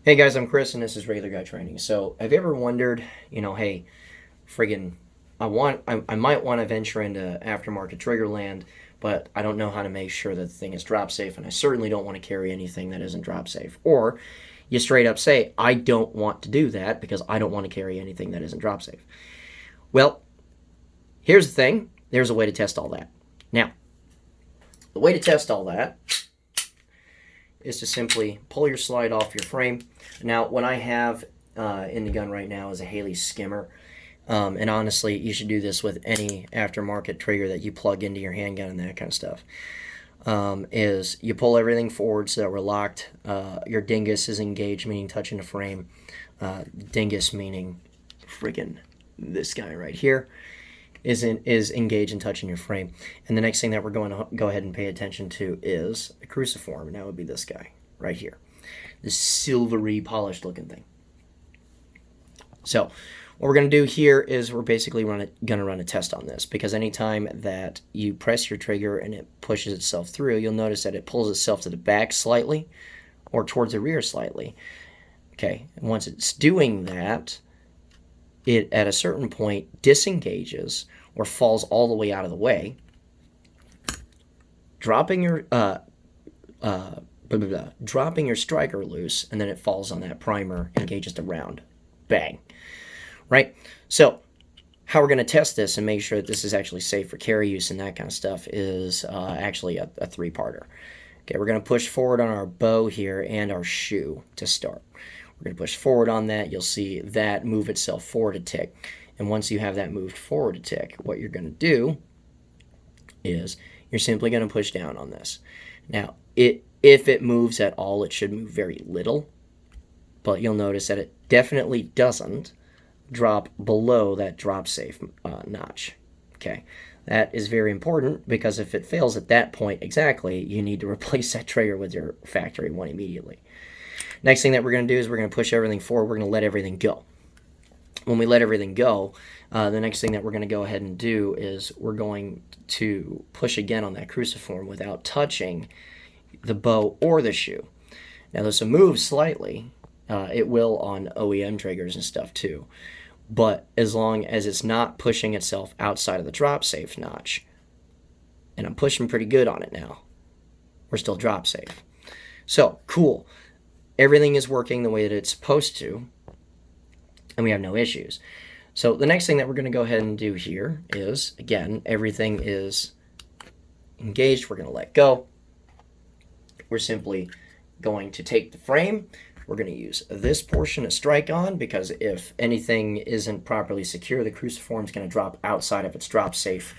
Hey guys, I'm Chris, and this is Regular Guy Training. So, have you ever wondered, hey, friggin', I might want to venture into aftermarket trigger land, but I don't know how to make sure that the thing is drop safe, and I certainly don't want to carry anything that isn't drop safe. Or you straight up say, I don't want to do that because I don't want to carry anything that isn't drop safe. Well, here's the thing. There's a way to test all that. Now, the way to test all that is to simply pull your slide off your frame. Now, what I have in the gun right now is a Haley skimmer. And honestly, you should do this with any aftermarket trigger that you plug into your handgun and that kind of stuff. Is you pull everything forward so that we're locked. Your dingus is engaged, meaning touching the frame. Dingus meaning friggin' this guy right here is engaged in touching your frame. And the next thing that we're going to go ahead and pay attention to is a cruciform, and that would be this guy right here, this silvery polished looking thing. So what we're going to do here is we're basically going to run a test on this, because anytime that you press your trigger and it pushes itself through, you'll notice that it pulls itself to the back slightly or towards the rear slightly. Okay, and once it's doing that, it at a certain point disengages or falls all the way out of the way, dropping your dropping your striker loose, and then it falls on that primer and engages the round. Bang. Right? So how we're going to test this and make sure that this is actually safe for carry use and that kind of stuff is actually a three-parter. Okay, we're going to push forward on our bow here and our shoe to start. We're going to push forward on that. You'll see that move itself forward a tick. And once you have that moved forward a tick, what you're going to do is you're simply going to push down on this. Now, if it moves at all, it should move very little. But you'll notice that it definitely doesn't drop below that drop safe notch. Okay, that is very important, because if it fails at that point exactly, you need to replace that trigger with your factory one immediately. Next thing that we're going to do is we're going to push everything forward. We're going to let everything go. When we let everything go, the next thing that we're going to go ahead and do is we're going to push again on that cruciform without touching the bow or the shoe. Now, this will move slightly. It will on OEM triggers and stuff too. But as long as it's not pushing itself outside of the drop safe notch, and I'm pushing pretty good on it now, we're still drop safe. So, cool. Everything is working the way that it's supposed to, and we have no issues. So the next thing that we're going to go ahead and do here is, again, everything is engaged. We're going to let go. We're simply going to take the frame. We're going to use this portion to strike on, because if anything isn't properly secure, the cruciform is going to drop outside of its drop safe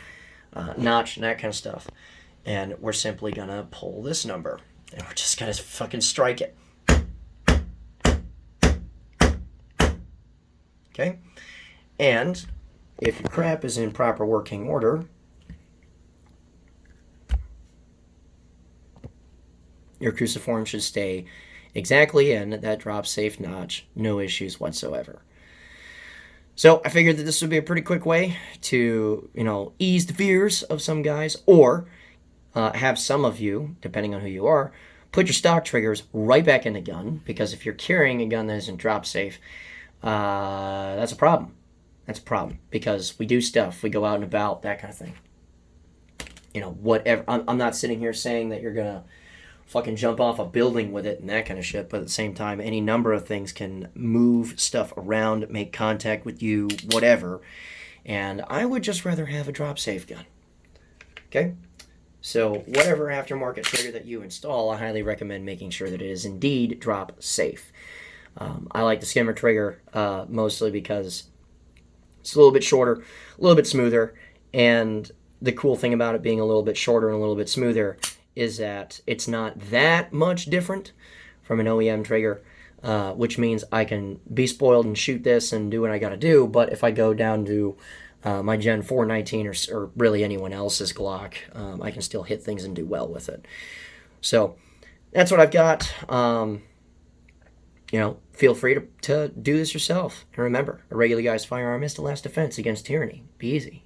notch and that kind of stuff. And we're simply going to pull this number, and we're just going to fucking strike it. Okay, and if your crap is in proper working order, your cruciform should stay exactly in that drop safe notch, no issues whatsoever. So I figured that this would be a pretty quick way to, ease the fears of some guys, or have some of you, depending on who you are, put your stock triggers right back in the gun, because if you're carrying a gun that isn't drop safe, that's a problem. That's a problem, because we do stuff, we go out and about, that kind of thing. Whatever. I'm not sitting here saying that you're gonna fucking jump off a building with it and that kind of shit, but at the same time, any number of things can move stuff around, make contact with you, whatever. And I would just rather have a drop safe gun. Okay? So whatever aftermarket trigger that you install, I highly recommend making sure that it is indeed drop safe. I like the skimmer trigger mostly because it's a little bit shorter, a little bit smoother, and the cool thing about it being a little bit shorter and a little bit smoother is that it's not that much different from an OEM trigger, which means I can be spoiled and shoot this and do what I got to do, but if I go down to my Gen 419 or really anyone else's Glock, I can still hit things and do well with it. So that's what I've got. Feel free to do this yourself. And remember, a regular guy's firearm is the last defense against tyranny. Be easy.